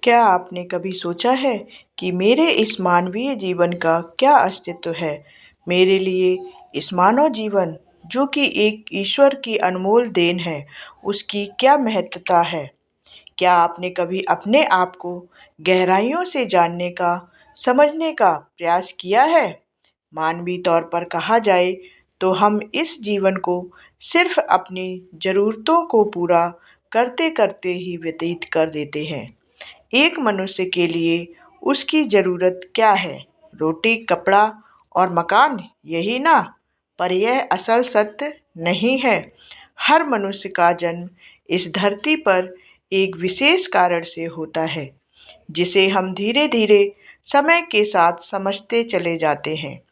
क्या आपने कभी सोचा है कि मेरे इस मानवीय जीवन का क्या अस्तित्व है? मेरे लिए इस मानव जीवन, जो कि एक ईश्वर की अनमोल देन है, उसकी क्या महत्वता है? क्या आपने कभी अपने आप को गहराइयों से जानने का, समझने का प्रयास किया है? मानवीय तौर पर कहा जाए तो हम इस जीवन को सिर्फ अपनी ज़रूरतों को पूरा करते-करते ही व्यतीत कर देते हैं। एक मनुष्य के लिए उसकी ज़रूरत क्या है? रोटी, कपड़ा और मकान, यही ना? पर यह असल सत्य नहीं है। हर मनुष्य का जन्म इस धरती पर एक विशेष कारण से होता है, जिसे हम धीरे-धीरे समय के साथ समझते चले जाते हैं।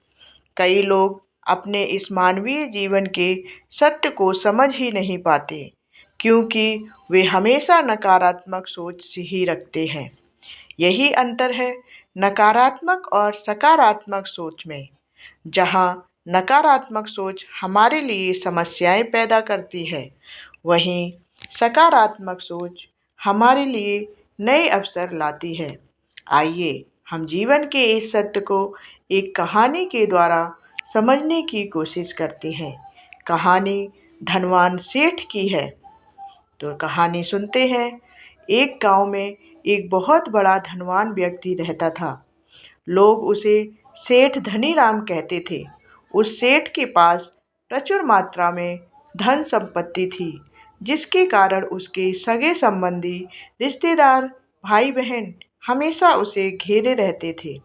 कई लोग अपने इस मानवीय जीवन के सत्य को समझ ही नहीं पाते, क्योंकि वे हमेशा नकारात्मक सोच से ही रखते हैं। यही अंतर है नकारात्मक और सकारात्मक सोच में। जहाँ नकारात्मक सोच हमारे लिए समस्याएं पैदा करती है, वहीं सकारात्मक सोच हमारे लिए नए अवसर लाती है। आइए हम जीवन के इस सत्य को एक कहानी के द्वारा समझने की कोशिश करते हैं। कहानी धनवान सेठ की है। तो कहानी सुनते हैं। एक गांव में एक बहुत बड़ा धनवान व्यक्ति रहता था। लोग उसे सेठ धनीराम कहते थे। उस सेठ के पास प्रचुर मात्रा में धन संपत्ति थी, जिसके कारण उसके सगे संबंधी, रिश्तेदार, भाई बहन हमेशा उसे घेरे रहते थे।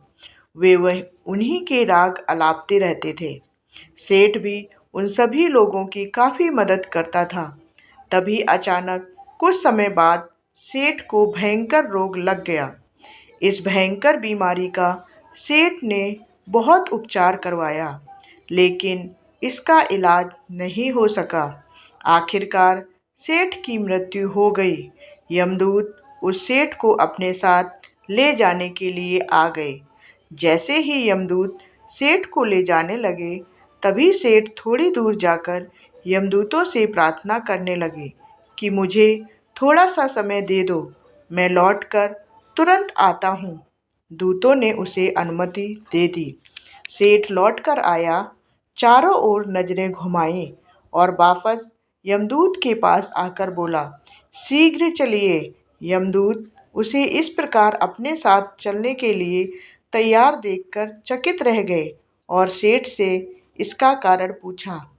वे वह उन्हीं के राग अलापते रहते थे। सेठ भी उन सभी लोगों की काफ़ी मदद करता था। तभी अचानक कुछ समय बाद सेठ को भयंकर रोग लग गया। इस भयंकर बीमारी का सेठ ने बहुत उपचार करवाया, लेकिन इसका इलाज नहीं हो सका। आखिरकार सेठ की मृत्यु हो गई। यमदूत उस सेठ को अपने साथ ले जाने के लिए आ गए। जैसे ही यमदूत सेठ को ले जाने लगे, तभी सेठ थोड़ी दूर जाकर यमदूतों से प्रार्थना करने लगे कि मुझे थोड़ा सा समय दे दो, मैं लौटकर तुरंत आता हूँ। दूतों ने उसे अनुमति दे दी। सेठ लौटकर आया, चारों ओर नजरें घुमाई और वापस यमदूत के पास आकर बोला, शीघ्र चलिए। यमदूत उसे इस प्रकार अपने साथ चलने के लिए तैयार देखकर चकित रह गए और सेठ से इसका कारण पूछा।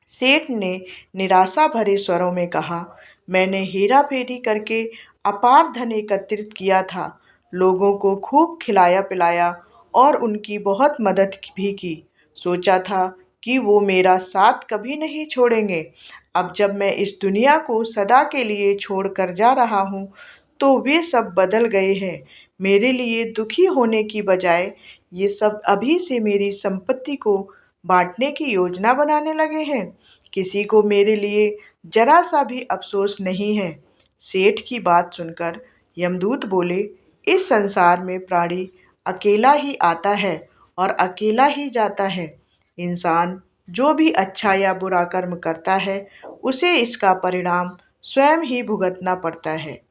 सेठ ने निराशा भरे स्वरों में कहा, मैंने हेरा फेरी करके अपार धन एकत्रित किया था, लोगों को खूब खिलाया पिलाया और उनकी बहुत मदद भी की। सोचा था कि वो मेरा साथ कभी नहीं छोड़ेंगे। अब जब मैं इस दुनिया को सदा के लिए छोड़ कर जा रहा हूँ, तो वे सब बदल गए हैं। मेरे लिए दुखी होने की बजाय ये सब अभी से मेरी संपत्ति को बांटने की योजना बनाने लगे हैं। किसी को मेरे लिए जरा सा भी अफसोस नहीं है। सेठ की बात सुनकर यमदूत बोले, इस संसार में प्राणी अकेला ही आता है और अकेला ही जाता है। इंसान जो भी अच्छा या बुरा कर्म करता है, उसे इसका परिणाम स्वयं ही भुगतना पड़ता है।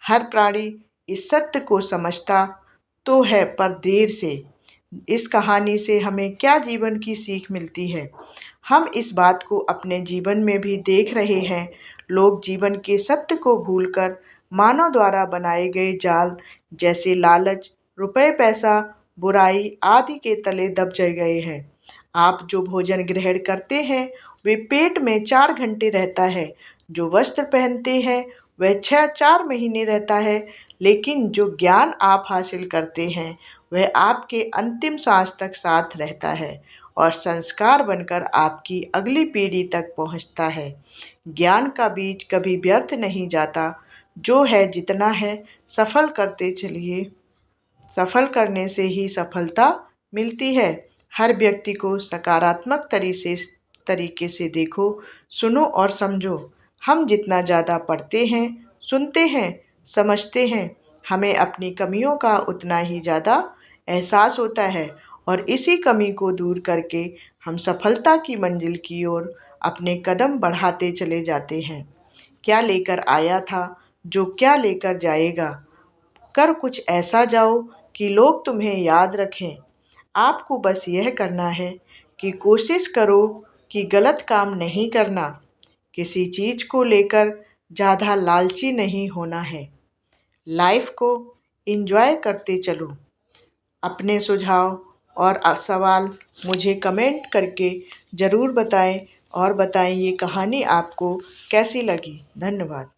हर प्राणी इस सत्य को समझता तो है, पर देर से। इस कहानी से हमें क्या जीवन की सीख मिलती है? हम इस बात को अपने जीवन में भी देख रहे हैं। लोग जीवन के सत्य को भूलकर मानव द्वारा बनाए गए जाल जैसे लालच, रुपए पैसा, बुराई आदि के तले दब जा गए हैं। आप जो भोजन ग्रहण करते हैं, वे पेट में 4 घंटे रहता है। जो वस्त्र पहनते हैं, वह 4 महीने रहता है। लेकिन जो ज्ञान आप हासिल करते हैं, वह आपके अंतिम सांस तक साथ रहता है और संस्कार बनकर आपकी अगली पीढ़ी तक पहुंचता है। ज्ञान का बीज कभी व्यर्थ नहीं जाता। जो है जितना है, सफल करते चलिए। सफल करने से ही सफलता मिलती है। हर व्यक्ति को सकारात्मक तरीके से देखो, सुनो और समझो। हम जितना ज़्यादा पढ़ते हैं, सुनते हैं, समझते हैं, हमें अपनी कमियों का उतना ही ज़्यादा एहसास होता है और इसी कमी को दूर करके हम सफलता की मंजिल की ओर अपने कदम बढ़ाते चले जाते हैं। क्या लेकर आया था, जो क्या लेकर जाएगा, कर कुछ ऐसा जाओ कि लोग तुम्हें याद रखें। आपको बस यह करना है कि कोशिश करो कि गलत काम नहीं करना। किसी चीज़ को लेकर ज़्यादा लालची नहीं होना है। लाइफ को एंजॉय करते चलो। अपने सुझाव और सवाल मुझे कमेंट करके ज़रूर बताएं और बताएं ये कहानी आपको कैसी लगी। धन्यवाद।